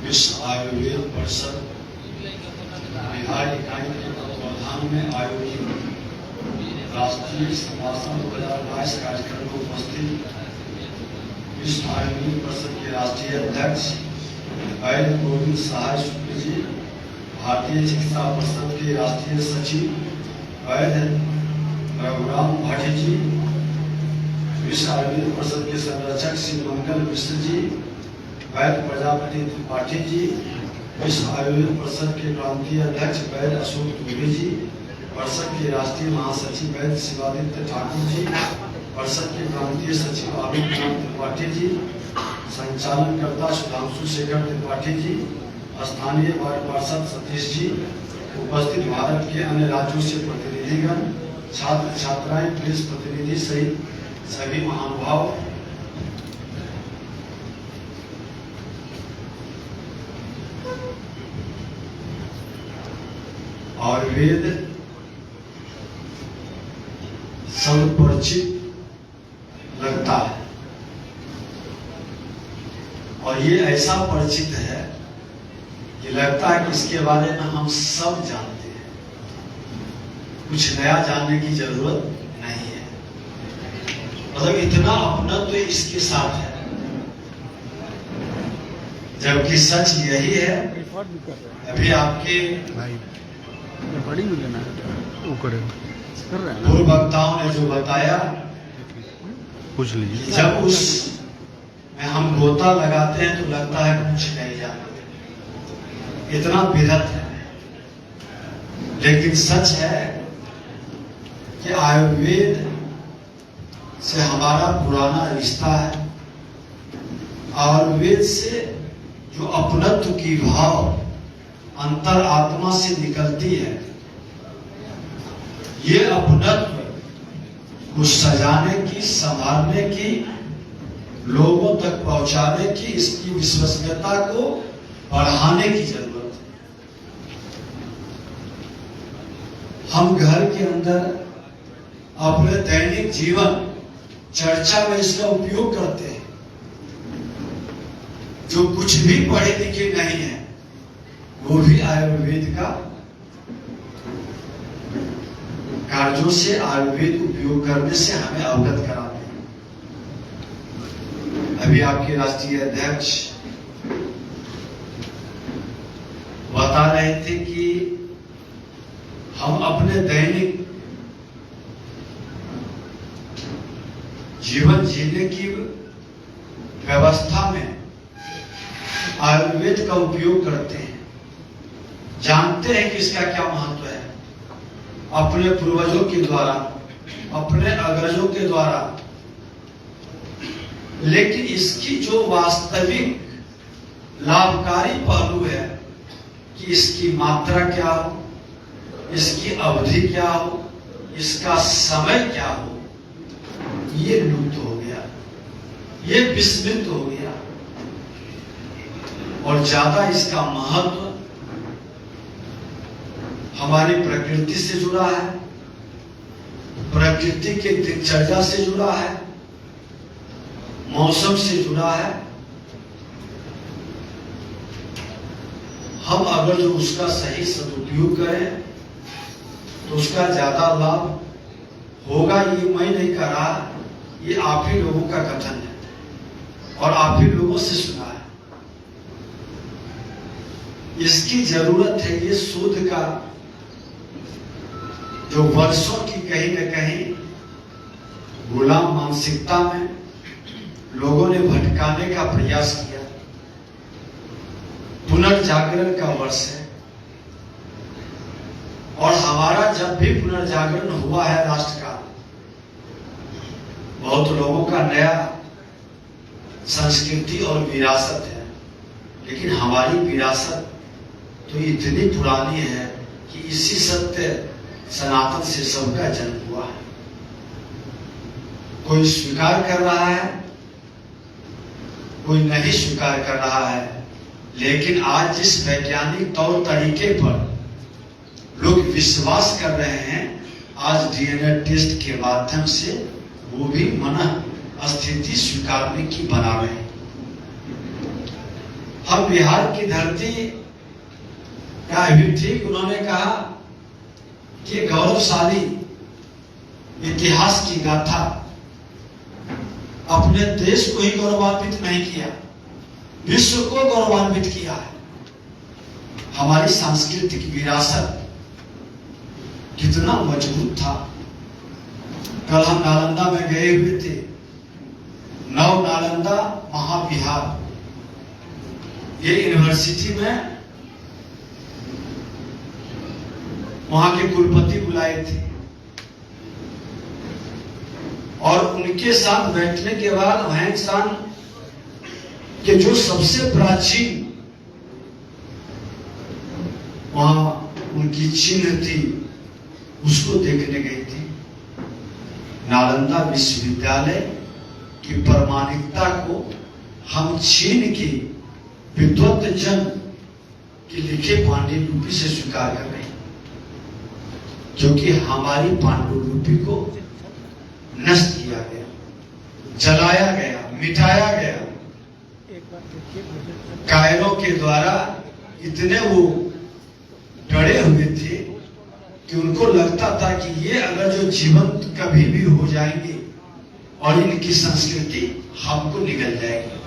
विश्व आयुर्वेद परिषद बिहार इकाई के तत्वाधान में आयोजित राष्ट्रीय संभाषण 2022 कार्यक्रम में उपस्थित विश्व आयुर्वेद परिषद के राष्ट्रीय अध्यक्ष वैद्य गोविंद सहाय शुक्ल जी, भारतीय चिकित्सा परिषद के राष्ट्रीय सचिव वैद्य रघुराम भट्ट जी, विश्व आयुर्वेद परिषद के संरक्षक श्री मंगल मिश्र जी, वैद्य प्रजापति त्रिपाठी जी, विश्व आयुर्वेद परिषद के प्रांतीय अध्यक्ष वैद्य अशोक दुबे जी, परिषद के राष्ट्रीय महासचिव वैद्य शिवादित्य ठाकुर जी, परिषद के प्रांतीय सचिव आलोक कुमार त्रिपाठी जी, संचालनकर्ता सुधांशु शेखर त्रिपाठी जी, स्थानीय वार्ड पार्षद सतीश जी, उपस्थित भारत के अन्य राज्यों से प्रतिनिधिगण, छात्र छात्राएं, पुलिस प्रतिनिधि सहित सभी महानुभाव, आयुर्वेद सब परिचित लगता है और ये ऐसा परिचित है कि लगता है कि इसके बारे में हम सब जानते हैं, कुछ नया जानने की जरूरत नहीं है। मतलब इतना अपना तो इसके साथ है, जबकि सच यही है। अभी आपके बड़ी में लेना है कर रहे हैं पूर्व वक्ताओं ने जो बताया, पूछ लीजिए, जब उस में हम गोता लगाते हैं तो लगता है कुछ नहीं जानते, इतना विदग्ध है। लेकिन सच है कि आयुर्वेद से हमारा पुराना रिश्ता है। आयुर्वेद से जो अपनत्व की भाव अंतर आत्मा से निकलती है, ये अपनत्व को सजाने की, संभालने की, लोगों तक पहुंचाने की, इसकी विश्वसनीयता को बढ़ाने की जरूरत है। हम घर के अंदर अपने दैनिक जीवन चर्चा में इसका उपयोग करते हैं। जो कुछ भी पढ़े लिखे नहीं है वो भी आयुर्वेद का कार्यों से, आयुर्वेद उपयोग करने से हमें अवगत कराते हैं। अभी आपके राष्ट्रीय अध्यक्ष बता रहे थे कि हम अपने दैनिक जीवन जीने की व्यवस्था में आयुर्वेद का उपयोग करते हैं, जानते हैं कि इसका क्या महत्व है। अपने पूर्वजों के द्वारा, अपने अग्रजों के द्वारा, लेकिन इसकी जो वास्तविक लाभकारी पहलू है कि इसकी मात्रा क्या हो, इसकी अवधि क्या हो, इसका समय क्या हो, ये लुप्त हो गया, ये विस्मृत हो गया। और ज्यादा इसका महत्व हमारी प्रकृति से जुड़ा है, प्रकृति के दिनचर्या से जुड़ा है, मौसम से जुड़ा है। हम अगर जो उसका सही सदुपयोग करें तो उसका ज्यादा लाभ होगा। ये मैं नहीं कह रहा, ये आप ही लोगों का कथन है और आप ही लोगों से सुना है। इसकी जरूरत है। ये शोध का जो वर्षों की कहीं न कहीं गुलाम मानसिकता में लोगों ने भटकाने का प्रयास किया, पुनर्जागरण का वर्ष है। और हमारा जब भी पुनर्जागरण हुआ है राष्ट्र का, बहुत लोगों का नया संस्कृति और विरासत है, लेकिन हमारी विरासत तो इतनी पुरानी है कि इसी सत्य सनातन से सबका जन्म हुआ है। कोई स्वीकार कर रहा है, कोई नहीं स्वीकार कर रहा है, लेकिन आज जिस वैज्ञानिक तौर तरीके पर लोग विश्वास कर रहे हैं, आज डीएनए टेस्ट के माध्यम से वो भी मन स्थिति स्वीकारने की बना रहे हैं। हम बिहार की धरती का भी ठीक उन्होंने कहा कि गौरवशाली इतिहास की गाथा अपने देश को ही गौरवान्वित नहीं किया, विश्व को गौरवान्वित किया है। हमारी सांस्कृतिक विरासत कितना मजबूत था। कल हम नालंदा में गए हुए थे, नव नालंदा महाविहार, ये यूनिवर्सिटी में वहां के कुलपति बुलाए थे और उनके साथ बैठने के बाद हिंदुस्तान के जो सबसे प्राचीन वहां उनकी चिन्ह थी उसको देखने गई थी। नालंदा विश्वविद्यालय की प्रामाणिकता को हम चीन की विद्वत जन के लिखे पांडुलिपि से स्वीकार कर रहे हैं, क्योंकि हमारी पांडुलिपि को नष्ट किया गया, जलाया गया, मिटाया गया। कायरों के द्वारा इतने वो डरे हुए थे कि उनको लगता था कि ये अगर जो जीवंत कभी भी हो जाएंगे और इनकी संस्कृति हमको निगल जाएगी।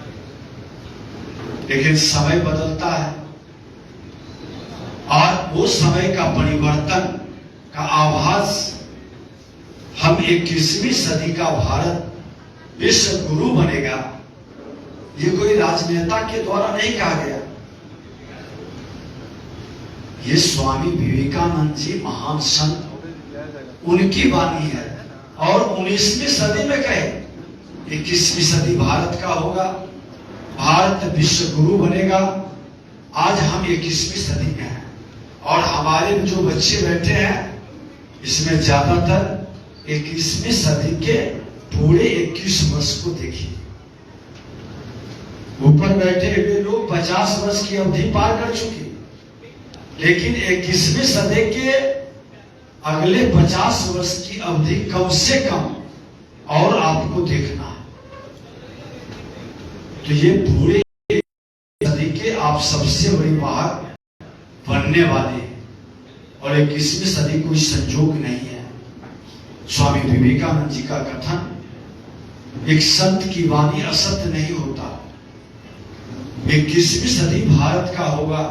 लेकिन समय बदलता है और वो समय का परिवर्तन का आभास हम 21वीं सदी का भारत विश्व गुरु बनेगा, ये कोई राजनेता के द्वारा नहीं कहा गया। ये स्वामी विवेकानंद जी महान संत, उनकी वाणी है। और 19वीं सदी में कहे 21वीं सदी भारत का होगा, भारत विश्व गुरु बनेगा। आज हम 21वीं सदी में हैं और हमारे जो बच्चे बैठे हैं इसमें ज्यादातर 21वीं सदी के पूरे 21 वर्ष को देखिए। ऊपर बैठे हुए लोग 50 वर्ष की अवधि पार कर चुके, लेकिन 21वीं सदी के अगले 50 वर्ष की अवधि कम से कम और आपको देखना है। तो ये पूरे सदी के आप सबसे बड़ी बात बनने वाले हैं और 21वीं सदी कोई संजोग नहीं है। स्वामी विवेकानंद जी का कथन, एक संत की वाणी असत्य नहीं होता। 21वीं सदी भारत का होगा।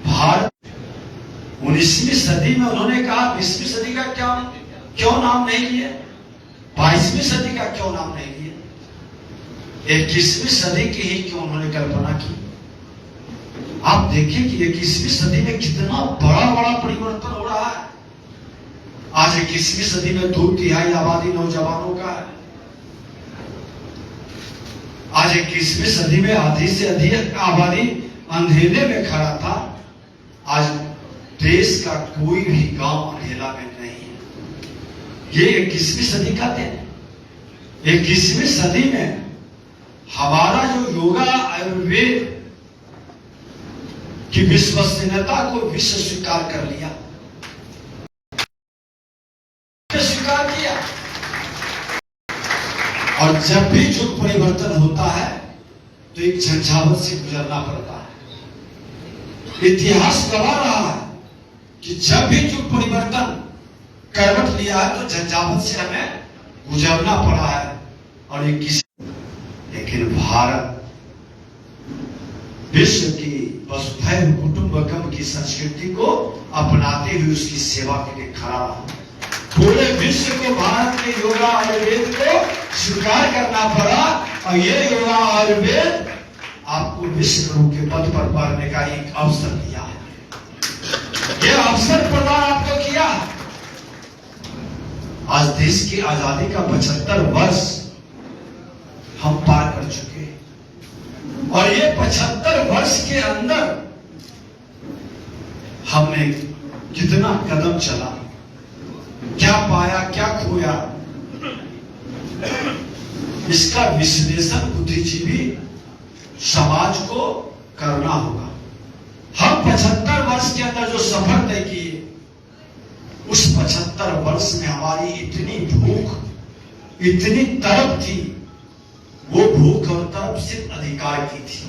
भारत 19वीं सदी में उन्होंने कहा 20वीं सदी का क्यों नाम नहीं लिया, 22वीं सदी का क्यों नाम नहीं लिया, 21वीं सदी की ही क्यों उन्होंने कल्पना की। आप देखिए कि 21वीं सदी में कितना बड़ा बड़ा परिवर्तन हो रहा है। आज 21वीं सदी में 2/3 आबादी नौजवानों का है। आज 21वीं सदी में आधी से अधिक आबादी अंधेरे में खड़ा था। आज देश का कोई भी गांव अंधेरा में नहीं है। ये 21वीं सदी का दिन। 21वीं सदी में हमारा जो योगा आयुर्वेद की विश्वसनीयता को विश्व स्वीकार कर लिया, स्वीकार किया। और जब भी युग परिवर्तन होता है तो एक झंझावत से गुजरना पड़ता है। इतिहास गवाह रहा है कि जब भी युग परिवर्तन करवट लिया है तो झंझावत से हमें गुजरना पड़ा है। और ये लेकिन भारत विश्व की वसुधैव कुटुंबकम की संस्कृति को अपनाते हुए उसकी सेवा के लिए खड़ा रहा। पूरे विश्व को भारत के योगा आयुर्वेद को स्वीकार करना पड़ा और ये योगा आयुर्वेद आपको विश्व गुरु के पद पर बढ़ने का एक अवसर दिया है। ये अवसर प्रदान आपको किया। आज देश की आजादी का 75 वर्ष हम पार कर चुके हैं और ये 75 वर्ष के अंदर हमने कितना कदम चला, क्या पाया, क्या खोया, इसका विश्लेषण बुद्धिजीवी समाज को करना होगा। हम 75 वर्ष के अंदर जो सफर तय किए, उस 75 वर्ष में हमारी इतनी भूख, इतनी तड़प थी, वो भूख और तड़प सिर्फ अधिकार की थी।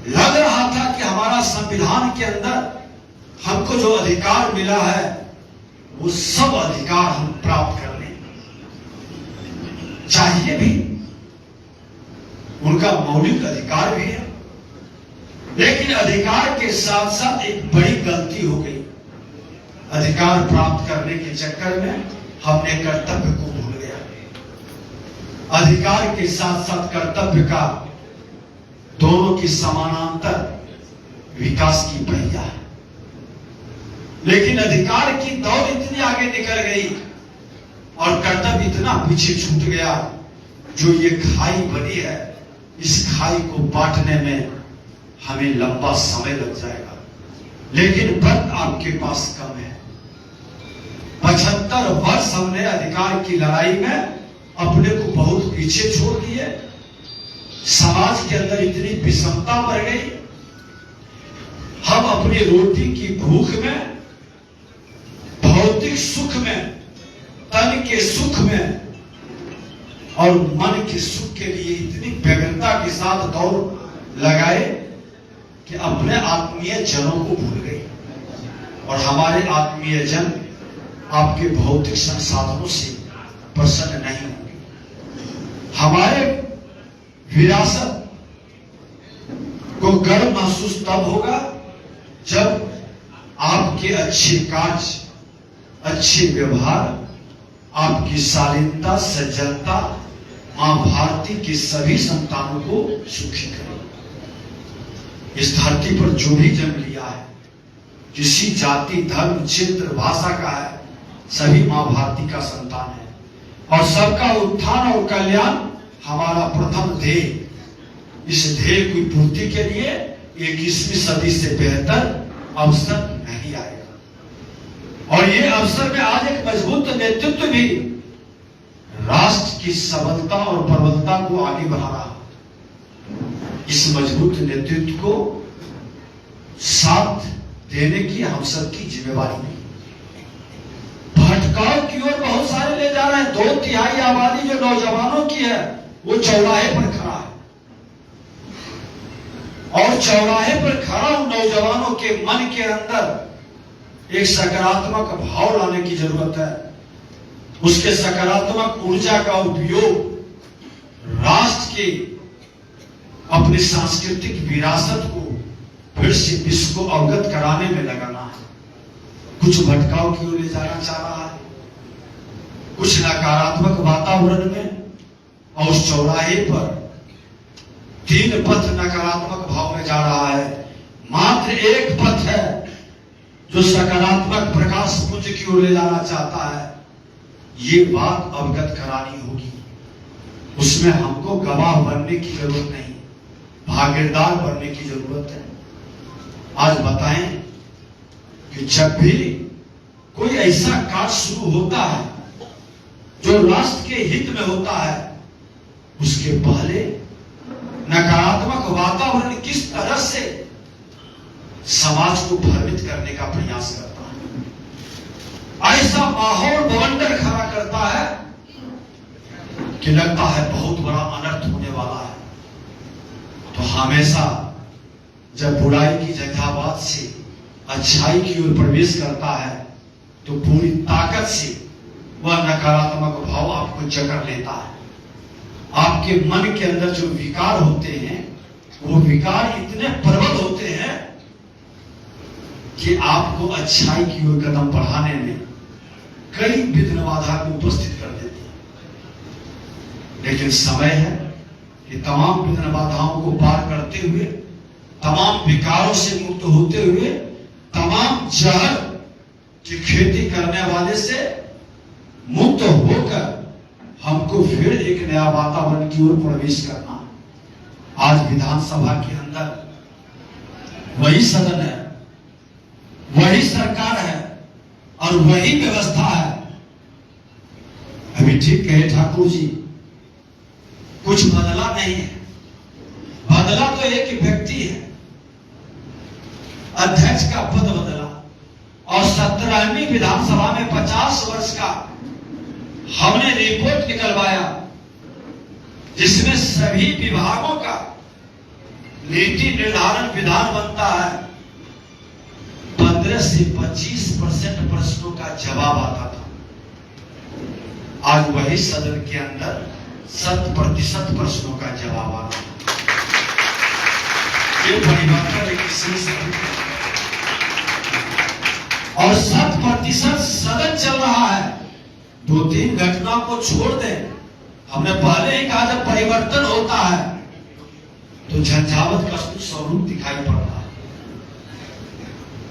लग रहा था कि हमारा संविधान के अंदर हमको जो अधिकार मिला है वो सब अधिकार हम प्राप्त कर लें, चाहिए भी, उनका मौलिक अधिकार भी है। लेकिन अधिकार के साथ साथ एक बड़ी गलती हो गई। अधिकार प्राप्त करने के चक्कर में हमने कर्तव्य को भूल गया। अधिकार के साथ साथ कर्तव्य का दोनों की समानांतर विकास की पहिया है। लेकिन अधिकार की दौड़ इतनी आगे निकल गई और कर्तव्य इतना पीछे छूट गया, जो ये खाई बनी है, इस खाई को बांटने में हमें लंबा समय लग जाएगा। लेकिन वक्त आपके पास कम है। 75 वर्ष हमने अधिकार की लड़ाई में अपने को बहुत पीछे छोड़ दिए। समाज के अंदर इतनी विषमता बढ़ गई, हम अपनी रोटी की भूख में, भौतिक सुख में, तन के सुख में और मन के सुख के लिए इतनी व्यग्रता के साथ दौड़ लगाए कि अपने आत्मीय जनों को भूल गए। और हमारे आत्मीय जन आपके भौतिक संसाधनों से प्रसन्न नहीं होंगे। हमारे विरासत को गर्व महसूस तब होगा जब आपके अच्छे कार्य, अच्छे व्यवहार, आपकी शालीनता, सज्जनता मां भारती की सभी संतानों को सुखी करे। इस धरती पर जो भी जन्म लिया है, किसी जाति, धर्म, क्षेत्र, भाषा का है, सभी मां भारती का संतान है। और सबका उत्थान और कल्याण हमारा प्रथम ध्येय। इस ध्येय की पूर्ति के लिए 21वीं सदी से बेहतर अवसर नहीं आएगा। और ये अवसर में आज एक मजबूत नेतृत्व भी राष्ट्र की सबलता और प्रबलता को आगे बढ़ा रहा। इस मजबूत नेतृत्व को साथ देने की हम सबकी जिम्मेवारी नहीं। भटकाव की ओर बहुत सारे ले जा रहे हैं। 2/3 आबादी जो नौजवानों की है वो चौराहे पर खड़ा है, और चौराहे पर खड़ा उन नौजवानों के मन के अंदर एक सकारात्मक भाव लाने की जरूरत है। उसके सकारात्मक ऊर्जा का उपयोग राष्ट्र के अपनी सांस्कृतिक विरासत को फिर से विश्व को अवगत कराने में लगाना है। कुछ भटकाव की ओर ले जाना चाह रहा है, कुछ नकारात्मक वातावरण में, और उस चौराहे पर 3 पथ नकारात्मक भाव में जा रहा है। मात्र एक पथ है जो सकारात्मक प्रकाश पुंज की ओर ले जाना चाहता है। ये बात अवगत करानी होगी। उसमें हमको गवाह बनने की जरूरत नहीं, भागीदार बनने की जरूरत है। आज बताएं कि जब भी कोई ऐसा कार्य शुरू होता है जो राष्ट्र के हित में होता है, उसके पहले नकारात्मक वातावरण किस तरह से समाज को भ्रमित करने का प्रयास करता है, ऐसा माहौल बवंडर खड़ा करता है कि लगता है बहुत बड़ा अनर्थ होने वाला है। तो हमेशा जब बुराई की जंघाबाद से अच्छाई की ओर प्रवेश करता है तो पूरी ताकत से वह नकारात्मक भाव आपको जकड़ लेता है। आपके मन के अंदर जो विकार होते हैं वो विकार इतने प्रबल होते हैं कि आपको अच्छाई की ओर कदम बढ़ाने में कई विघ्न बाधा को उपस्थित कर देते हैं। लेकिन समय है कि तमाम विघ्न बाधाओं को पार करते हुए, तमाम विकारों से मुक्त होते हुए, तमाम जहर की खेती करने वाले से मुक्त होकर हमको फिर एक नया वातावरण की ओर प्रवेश करना। आज विधानसभा के अंदर वही सदन है, वही सरकार है और वही व्यवस्था है। अभी ठीक कहे ठाकुर जी, कुछ बदला नहीं है। बदला तो एक व्यक्ति है, अध्यक्ष का पद बदला, और 17वीं विधानसभा में 50 वर्ष का हमने रिपोर्ट निकलवाया जिसमें सभी विभागों का नीति निर्धारण विधान बनता है, 15 से 25% प्रश्नों का जवाब आता था। आज वही सदन के अंदर 100% प्रश्नों का जवाब आता है। ये परिवर्तन है किसी से, और 100% सदन चल रहा है। 2-3 घटना को छोड़ दें, हमने पहले ही कहा जब परिवर्तन होता है तो झंझावत का स्वरूप दिखाई पड़ता है।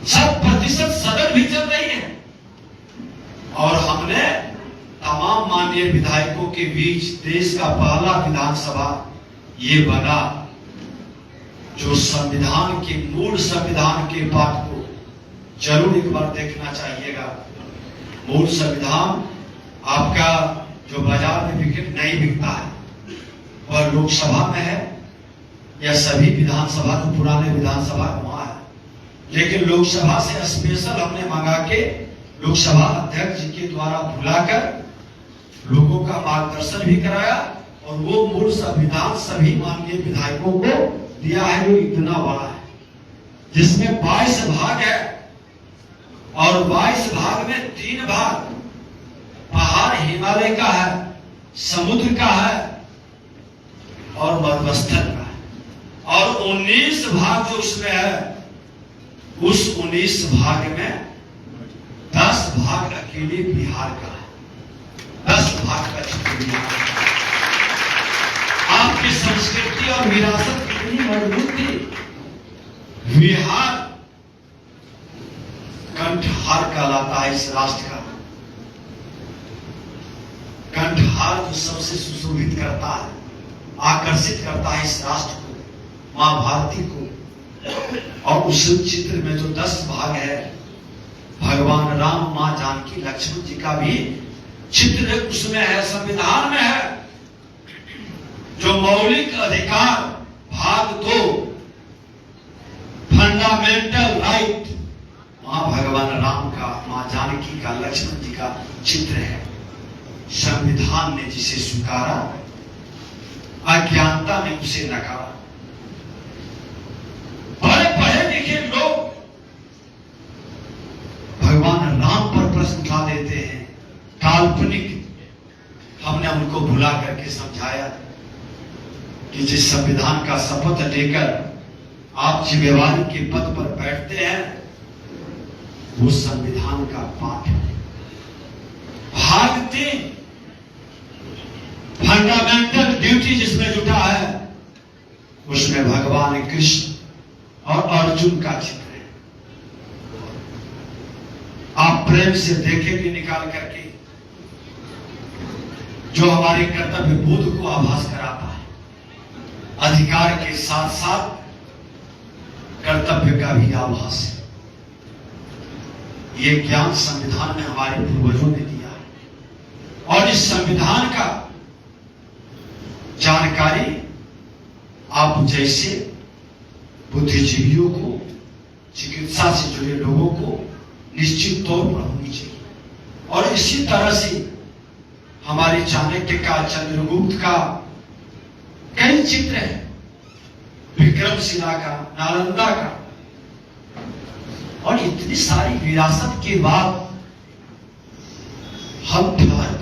100% सदन भी चल रही है, और हमने तमाम माननीय विधायकों के बीच देश का पहला विधानसभा ये बना जो संविधान के मूल संविधान के पाठ को जरूर एक बार देखना चाहिएगा। मूल संविधान आपका जो बाजार में नहीं बिकता है, वह लोकसभा में है, या सभी विधानसभा जो पुराने विधानसभा वहां है। लेकिन लोकसभा से स्पेशल हमने मंगा के लोकसभा अध्यक्ष जी के द्वारा बुलाकर लोगों का मार्गदर्शन भी कराया, और वो मूल संविधान सभी माननीय विधायकों को दिया है, जो इतना बड़ा है, जिसमें 22 भाग है, और 22 भाग में 3 भाग पहाड़ हिमालय का है, समुद्र का है और मरुस्थल का है, और 19 भाग जो उसमें है, उस 19 भाग में 10 भाग अकेले बिहार का है, 10 भाग का क्षेत्र बिहार। आपकी संस्कृति और विरासत कितनी मजबूत थी। बिहार कंठहार कहलाता है इस राष्ट्र का। कंठहार जो सबसे सुशोभित करता है, आकर्षित करता है इस राष्ट्र को, मां भारती को। और उस चित्र में जो 10 भाग है, भगवान राम, मां जानकी, लक्ष्मण जी का भी चित्र उसमें है, संविधान में है। जो मौलिक अधिकार भाग 2 फंडामेंटल राइट, वहां भगवान राम का, मां जानकी का, लक्ष्मण जी का चित्र है। संविधान ने जिसे स्वीकारा, अज्ञानता ने उसे नकारा। बड़े पढ़े लिखे लोग भगवान राम पर प्रश्न उठा देते हैं, काल्पनिक। हमने उनको भुला करके समझाया कि जिस संविधान का शपथ लेकर आप जिम्मेवारी के पद पर बैठते हैं, वो संविधान का पाठ है। भाग 3 फंडामेंटल ड्यूटी जिसमें जुटा है, उसमें भगवान कृष्ण और अर्जुन का चित्र है। आप प्रेम से देखेंगे निकाल करके, जो हमारे कर्तव्य बोध को आभास कराता है। अधिकार के साथ साथ कर्तव्य का भी आभास है। ये ज्ञान संविधान में हमारे पूर्वजों ने दिया है, और इस संविधान का जानकारी आप जैसे बुद्धिजीवियों को, चिकित्सा से जुड़े लोगों को निश्चित तौर पर होनी चाहिए। और इसी तरह से हमारे चाणक्य का, चंद्रगुप्त का कई चित्र हैं, विक्रमशिला का, नालंदा का। और इतनी सारी विरासत के बाद हम ठहर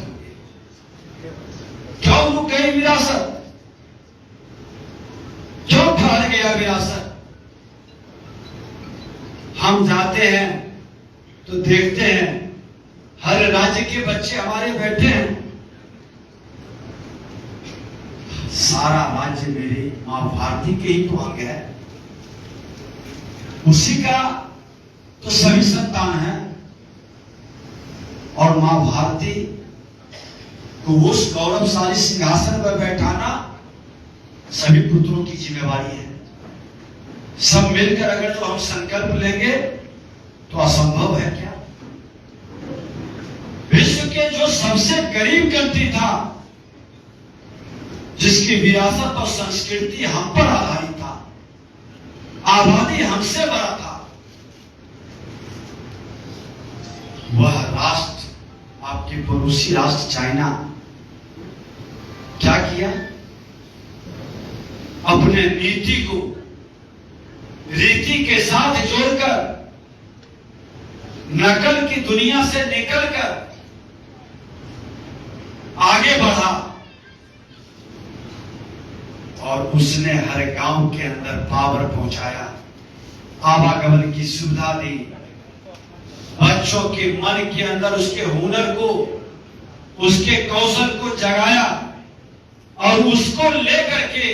क्यों रुक गई विरासत? क्यों ठहर गया विरासत? हम जाते हैं तो देखते हैं हर राज्य के बच्चे हमारे बैठे हैं। सारा राज्य मेरे मां भारती के ही तो अंग है, उसी का तो सभी संतान है। और मां भारती को उस गौरवशाली सिंहासन पर बैठाना सभी पुत्रों की जिम्मेवारी है। सब मिलकर अगर तो हम संकल्प लेंगे तो असंभव है क्या? विश्व के जो सबसे गरीब कंट्री था, जिसकी विरासत और संस्कृति हम पर आधारित था, आबादी हमसे बड़ा था, वह राष्ट्र, आपके पड़ोसी राष्ट्र चाइना, क्या किया? अपने नीति को रीति के साथ जोड़कर नकल की दुनिया से निकलकर आगे बढ़ा और उसने हर गांव के अंदर पावर पहुंचाया, आवागमन की सुविधा दी, बच्चों के मन के अंदर उसके हुनर को, उसके कौशल को जगाया और उसको लेकर के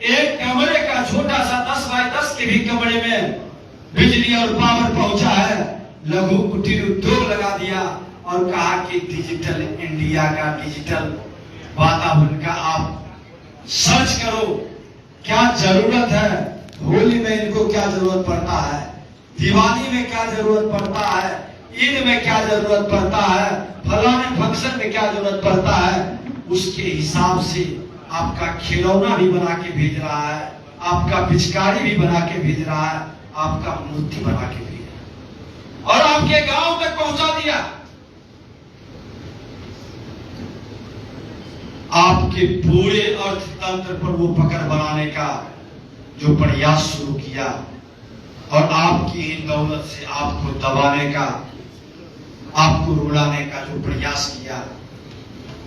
एक कमरे का छोटा सा 10 बाय 10 के भी कमरे में बिजली और पावर पहुंचा है। लघु कुटीर उद्योग लगा दिया और कहा कि डिजिटल इंडिया का, डिजिटल वातावरण का आप सर्च करो, क्या जरूरत है, होली में इनको क्या जरूरत पड़ता है, दिवाली में क्या जरूरत पड़ता है, ईद में क्या जरूरत पड़ता है, फलाने फंक्शन में क्या जरूरत पड़ता है, उसके हिसाब से आपका खिलौना भी बना के भेज रहा है, आपका पिचकारी भी बना के भेज रहा है, आपका मूर्ति बना के भेज रहा है और आपके गांव तक पहुंचा दिया। आपके पूरे अर्थतंत्र पर वो पकड़ बनाने का जो प्रयास शुरू किया और आपकी इन दौलत से आपको दबाने का, आपको रुलाने का जो प्रयास किया,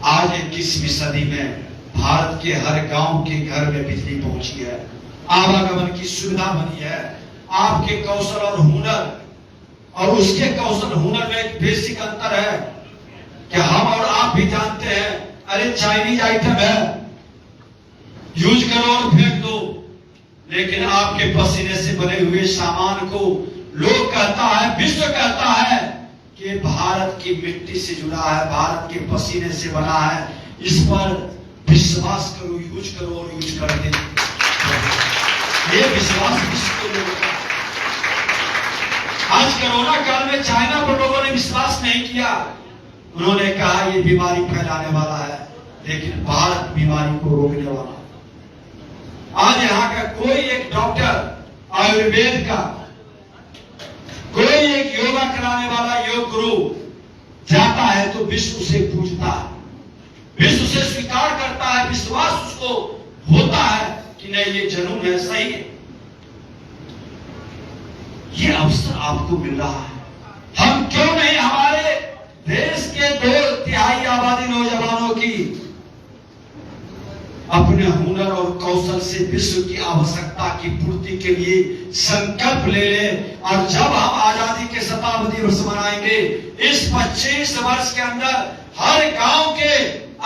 आज 21वीं सदी में भारत के हर गांव के घर में बिजली पहुंची है, आवागमन की सुविधा बनी है। आपके कौशल और हुनर और उसके कौशल हुनर में एक बेसिक अंतर है कि हम और आप भी जानते हैं, अरे चाइनीज आइटम है, यूज करो और फेंक दो, लेकिन आपके पसीने से बने हुए सामान को लोग कहता है, विश्व कहता है कि भारत की मिट्टी से जुड़ा है, भारत के पसीने से बना है, इस पर विश्वास करो, यूज करो और यूज कर दे। ये विश्वास विश्व को लोगों का। आज कोरोना काल में चाइना पर लोगों ने विश्वास नहीं किया, उन्होंने कहा ये बीमारी फैलाने वाला है, लेकिन भारत बीमारी को रोकने वाला। आज यहाँ का कोई एक डॉक्टर आयुर्वेद का, कोई एक योगा कराने वाला योग गुरु जाता है तो विश्व उसे पूजता है, विश्व से स्वीकार करता है, विश्वास उसको होता है कि नहीं ये जुनून है, सही है। ये अवसर आपको मिल रहा है, हम क्यों नहीं हमारे देश के 2/3 आबादी नौजवानों की अपने हुनर और कौशल से विश्व की आवश्यकता की पूर्ति के लिए संकल्प ले ले। और जब हम आजादी के शताब्दी वर्ष मनाएंगे, इस 25 वर्ष के अंदर हर गांव के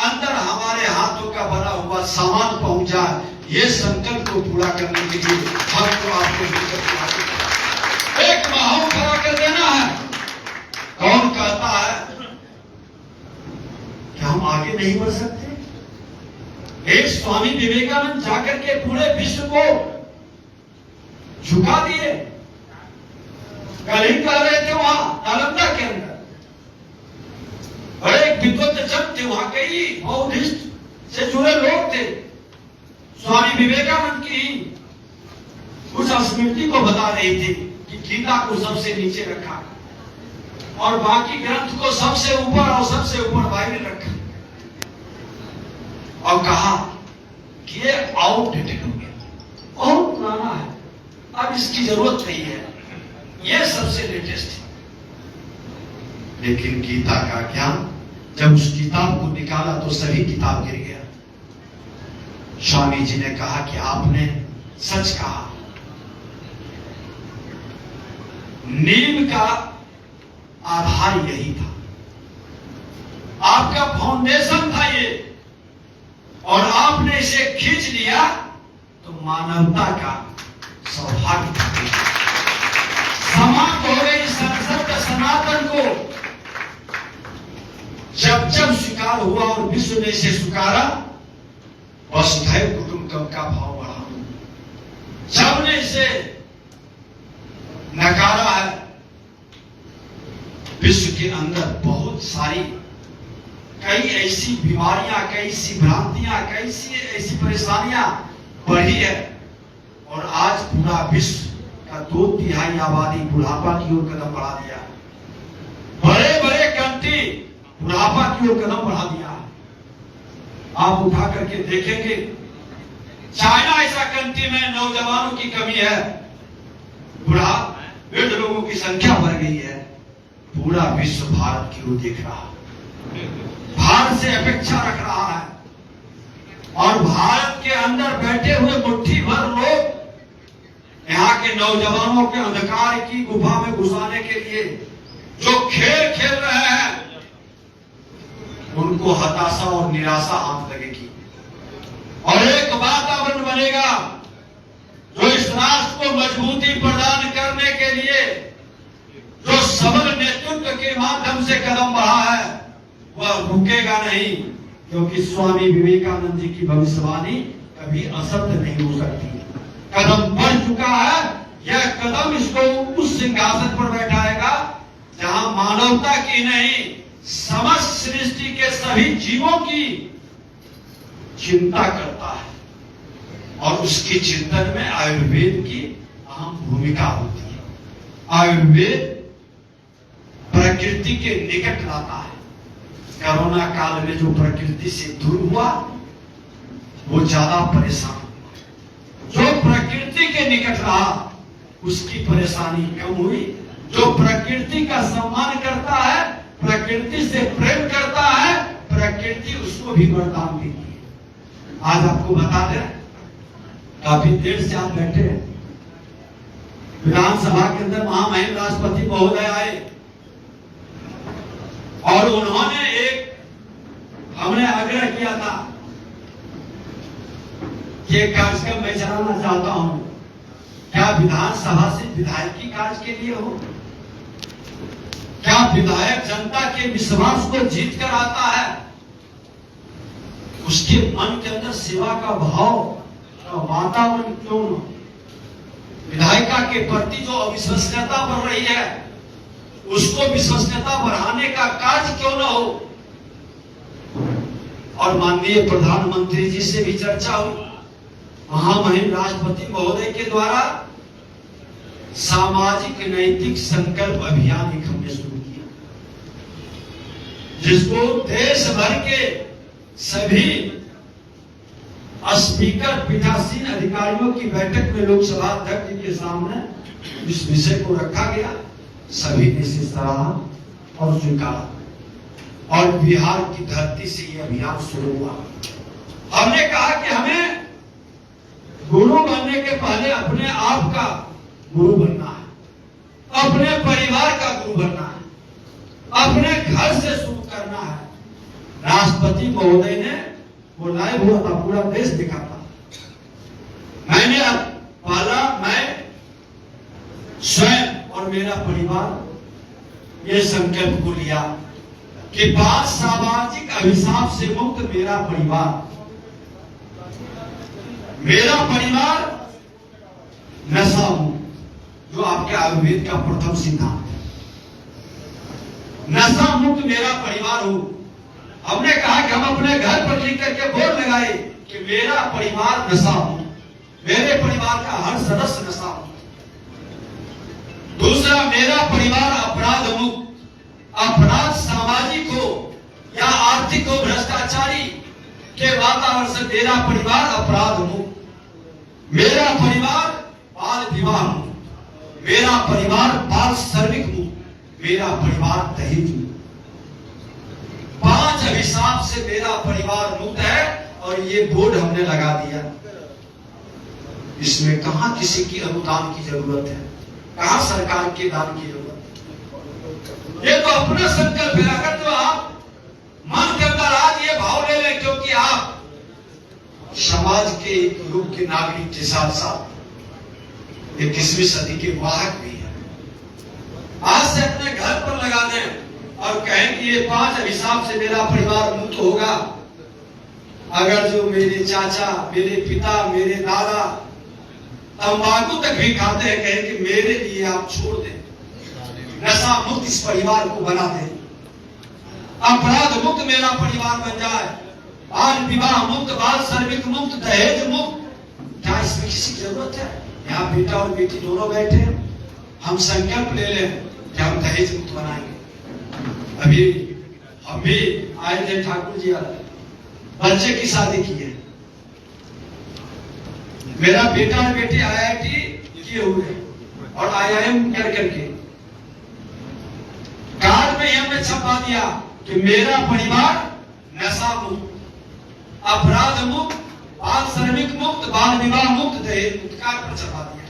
अंदर हमारे हाथों का बना हुआ सामान पहुंच जाए, ये संकल्प को पूरा करने के लिए हमको आपको एक माहौल खड़ा कर देना है। कौन कहता है कि हम आगे नहीं बढ़ सकते? एक स्वामी विवेकानंद जाकर के पूरे विश्व को झुका दिए। कल ही कह रहे थे वहां नालंदा के अंदर, और एक विद्वत जन थे वहां, कई बौद्धिस्ट से जुड़े लोग थे, स्वामी विवेकानंद की उस स्मृति को बता रही थी कि गीता को सबसे नीचे रखा और बाकी ग्रंथ को सबसे ऊपर और सबसे ऊपर बाइबल रखा, और कहा कि ये आउटडेटेड हो गया, बहुत पुराना है, अब इसकी जरूरत नहीं है, ये सबसे लेटेस्ट है। लेकिन गीता का ज्ञान जब उस किताब को निकाला तो सभी किताब गिर गया। स्वामी जी ने कहा कि आपने सच कहा, नीम का आधार यही था, आपका फाउंडेशन था ये, और आपने इसे खींच लिया तो मानवता का सौभाग्य था। समाप्त हो गई संसद सनातन को जब जब स्वीकार हुआ और विश्व ने इसे स्वीकारा, वसुधैव कुटुंबकम का भाव बढ़ा। जब ने इसे नकारा है, विश्व के अंदर बहुत सारी कई ऐसी बीमारियां, कई ऐसी भ्रांतियां, कई ऐसी परेशानियां बढ़ी है, और आज पूरा विश्व का 2/3 आबादी बुढ़ापा की ओर कदम बढ़ा दिया। बड़े बड़े कंट्री बुढ़ापा की ओर कदम बढ़ा दिया। आप उठा करके देखेंगे, चाइना ऐसा कंट्री में नौजवानों की कमी है, बूढ़ा वृद्ध लोगों की संख्या बढ़ गई है। पूरा विश्व भारत की ओर देख रहा है, भारत से अपेक्षा रख रहा है, और भारत के अंदर बैठे हुए मुट्ठी भर लोग यहाँ के नौजवानों के अंधकार की गुफा में घुसाने के लिए जो खेल खेल रहे हैं, उनको हताशा और निराशा हाथ लगेगी, और एक वातावरण बनेगा जो इस राष्ट्र को मजबूती प्रदान करने के लिए जो सबल नेतृत्व के माध्यम से कदम बढ़ा है, वह रुकेगा नहीं, क्योंकि स्वामी विवेकानंद जी की भविष्यवाणी कभी असत्य नहीं हो सकती। कदम बढ़ चुका है, यह कदम इसको उस सिंहासन पर बैठाएगा जहां मानवता की नहीं, समस्त सृष्टि के सभी जीवों की चिंता करता है, और उसकी चिंतन में आयुर्वेद की अहम भूमिका होती है। आयुर्वेद प्रकृति के निकट लाता है। कोरोना काल में जो प्रकृति से दूर हुआ वो ज्यादा परेशान हुआ, जो प्रकृति के निकट रहा उसकी परेशानी कम हुई। जो प्रकृति का सम्मान करता है, प्रकृति से प्रेम करता है, प्रकृति उसको भी वरदान देती है। आज आपको बता दें, काफी देर से आप बैठे हैं, विधानसभा के अंदर महामहिम राष्ट्रपति महोदय आए और उन्होंने हमने आग्रह किया था कि एक कार्यक्रम मैं चलाना चाहता हूं, क्या विधानसभा से विधायकी कार्य के लिए हो? क्या विधायक जनता के विश्वास को जीत कर आता है? उसके मन के अंदर सेवा का भाव का वातावरण क्यों न? विधायिका के प्रति जो अविश्वसनीयता बढ़ रही है, उसको विश्वसनीयता बढ़ाने का कार्य क्यों न हो? और माननीय प्रधानमंत्री जी से भी चर्चा हुई। महामहिम राष्ट्रपति महोदय के द्वारा सामाजिक नैतिक संकल्प अभियान एक हमने शुरू किया, जिसको देश भर के सभी स्पीकर पीठासीन अधिकारियों की बैठक में लोकसभा अध्यक्ष जी के सामने इस विषय को रखा गया। सभी ने इसे सराहा और स्वीकारा, और बिहार की धरती से यह अभियान शुरू हुआ। हमने कहा कि हमें गुरु बनने के पहले अपने आप का गुरु बनना है, अपने परिवार का गुरु बनना है, अपने घर से शुरू करना है। राष्ट्रपति महोदय ने वो लाइव हुआ था, पूरा देश दिखा था। मैंने अब पहला मैं स्वयं और मेरा परिवार ये संकल्प को लिया कि 5 सामाजिक अभिशाप से मुक्त मेरा परिवार नशा मुक्त, जो आपके आयुर्वेद का प्रथम सिद्धांत है। नशा मुक्त मेरा परिवार हो। हमने कहा कि हम अपने घर पर लिख करके बोर्ड लगाए कि मेरा परिवार नशा मुक्त, मेरे परिवार का हर सदस्य नशा मुक्त। दूसरा, मेरा परिवार अपराध मुक्त। अपराध सामाजिक हो या आर्थिक हो, भ्रष्टाचारी के वातावरण से मेरा परिवार अपराध मुक्त। मेरा परिवार बाल विवाह मुक्त, मेरा परिवार बाल श्रमिक मुक्त, मेरा परिवार दहेज मुक्त। 5 अभिशाप से मेरा परिवार मुक्त है, और ये बोर्ड हमने लगा दिया। इसमें कहां किसी की अनुदान की जरूरत है, कहां सरकार के दान की जरूरत है। ये तो अपना संकल्प है। अगर तो आप मन के अंदर आज ये भाव ले लें, क्योंकि आप समाज के एक युग के नागरिक के साथ साथ 21वीं सदी के वाहक भी है, आज से अपने घर पर लगा दें और कहें कि ये 5 अभिशाप से मेरा परिवार मुक्त होगा। अगर जो मेरे चाचा, मेरे पिता, मेरे दादा तंबाकू तक भी खाते हैं, कहें कि मेरे लिए आप छोड़ दें, नशा मुक्त इस परिवार को बना दें, अपराध मुक्त मेरा परिवार बन जाए, बाल विवाह मुक्त, बाल श्रमिक मुक्त, दहेज मुक्त। क्या इसमें किसी की जरूरत है? यहाँ बेटा और बेटी दोनों बैठे हैं, हम संकल्प ले लें कि हम दहेज मुक्त बनाएंगे। अभी हम भी आए थे, ठाकुर जी बच्चे की शादी की है। मेरा बेटा और बेटी IIT किए हुए, और IIM कर करके कार्ड में हमने छपा दिया कि मेरा परिवार नशा मुक्त, अपराध मुक्त, बाल श्रमिक मुक्त, बाल विवाह मुक्त, दहेज मुक्त कार्ड पर छपा दिया।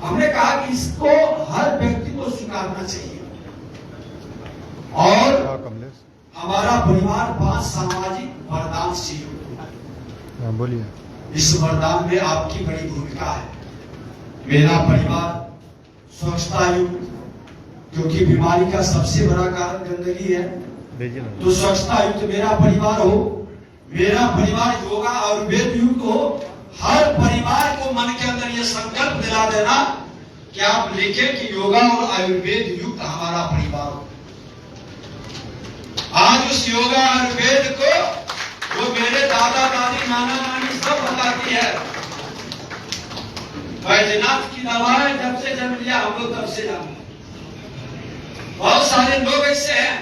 हमने कहा कि इसको हर व्यक्ति को स्वीकारना चाहिए और हमारा परिवार 5 सामाजिक वरदान से युक्त है। बोलिए। इस वरदान में आपकी बड़ी भूमिका है। मेरा परिवार स्वच्छता युक्त, क्योंकि बीमारी का सबसे बड़ा कारण गंदगी है, तो स्वच्छता युक्त मेरा परिवार हो, मेरा परिवार योगा और वेद युक्त हो। हर परिवार को मन के अंदर यह संकल्प दिला देना कि आप लिखें कि योगा और आयुर्वेद युक्त हमारा परिवार हो। आज उस योगा आयुर्वेद को जो मेरे दादा दादी नाना नानी सब बताती है, बैजनाथ की दवाएं जब से जन्म लिया हम लोग तब से जाने। बहुत सारे लोग ऐसे हैं,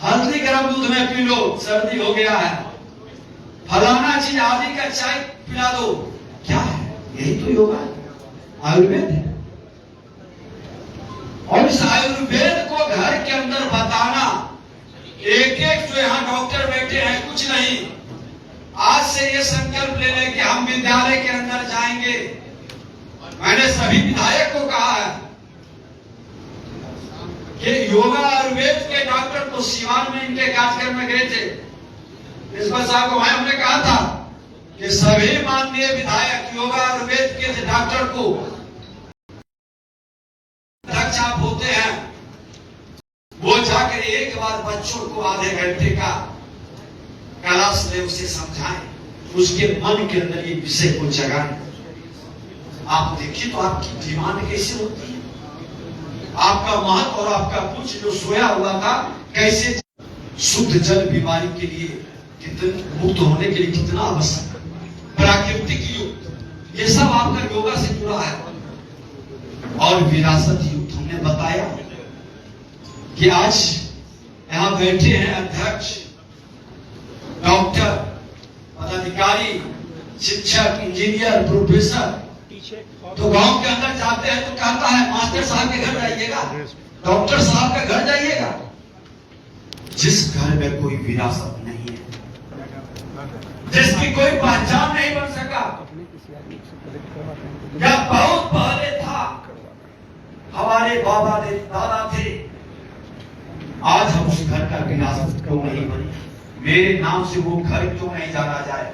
हल्दी गर्म दूध में पी लो सर्दी हो गया है, फलाना चीज आदि का चाय पिला दो, क्या है? यही तो योगा आयुर्वेद है। और इस आयुर्वेद को घर के अंदर बताना, एक एक जो यहाँ डॉक्टर बैठे हैं कुछ नहीं, आज से ये संकल्प ले लें कि हम विद्यालय के अंदर जाएंगे। मैंने सभी विधायक को कहा है कि योगा आयुर्वेद के डॉक्टर को सिवान में इनके कार्यक्रम में गए थे, प्रिंसिपल साहब को वहां हमने कहा था कि सभी माननीय विधायक योगा आयुर्वेद के डॉक्टर को अध्यक्ष आप होते हैं, वो जाकर एक बार बच्चों को आधे घंटे का क्लास में उसे समझाएं, उसके मन के अंदर ये विषय को जगाएं। आप देखिए तो आपकी डिमांड कैसे होती है, आपका महत्व और आपका कुछ जो सोया हुआ था कैसे। शुद्ध जल बीमारी के लिए कितना मुक्त होने के लिए कितना आवश्यक, प्राकृतिक युक्त, ये सब आपका योगा से जुड़ा है। और विरासत युक्त हमने बताया कि आज यहाँ बैठे हैं अध्यक्ष, डॉक्टर, पदाधिकारी, शिक्षक, इंजीनियर, प्रोफेसर, तो गांव के अंदर जाते हैं तो कहता है मास्टर साहब के घर जाइएगा, डॉक्टर साहब के घर जाइएगा। जिस घर में कोई विरासत नहीं है, जिसकी कोई पहचान नहीं बन सका, या बहुत पहले था, हमारे बाबा ने दादा थे, आज हम उस घर का विरासत क्यों नहीं बने? मेरे नाम से वो घर क्यों नहीं जाना जाए?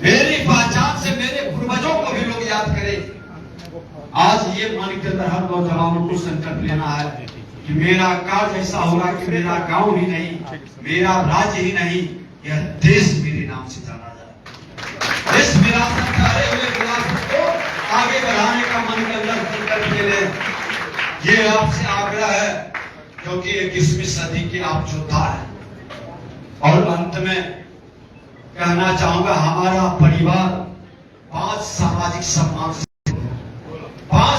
मेरी पहचान से मेरे पूर्वजों को भी लोग याद करें। आज ये मन के अंदर हर नौजवानों को संकल्प लेना है कि मेरा कार्य ऐसा होगा कि मेरा गांव ही नहीं, मेरा राज्य ही नहीं, यह देश मेरे नाम से जाना जाए। इस विरासत का हुए विरासत को आगे बढ़ाने का मन के अंदर संकल्प ले लें, ये आपसे आग्रह है, क्योंकि 21वीं सदी के आप योद्धा हैं। और अंत में कहना चाहूंगा, हमारा परिवार 5 सामाजिक सम्मान